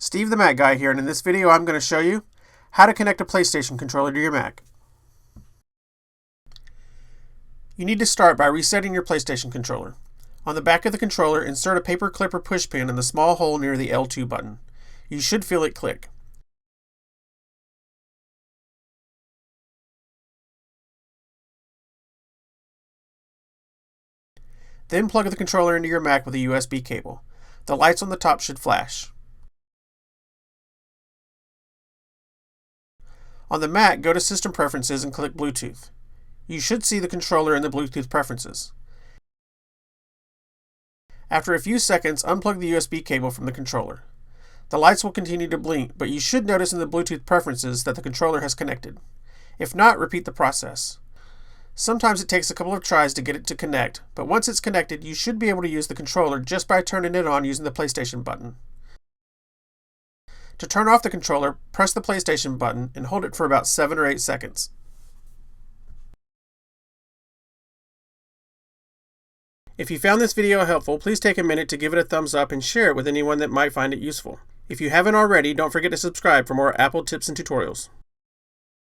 Steve the Mac Guy here, and in this video I'm going to show you how to connect a PlayStation controller to your Mac. You need to start by resetting your PlayStation controller. On the back of the controller, insert a paper clip or push pin in the small hole near the L2 button. You should feel it click. Then plug the controller into your Mac with a USB cable. The lights on the top should flash. On the Mac, go to System Preferences and click Bluetooth. You should see the controller in the Bluetooth preferences. After a few seconds, unplug the USB cable from the controller. The lights will continue to blink, but you should notice in the Bluetooth preferences that the controller has connected. If not, repeat the process. Sometimes it takes a couple of tries to get it to connect, but once it's connected, you should be able to use the controller just by turning it on using the PlayStation button. To turn off the controller, press the PlayStation button and hold it for about 7 or 8 seconds. If you found this video helpful, please take a minute to give it a thumbs up and share it with anyone that might find it useful. If you haven't already, don't forget to subscribe for more Apple tips and tutorials.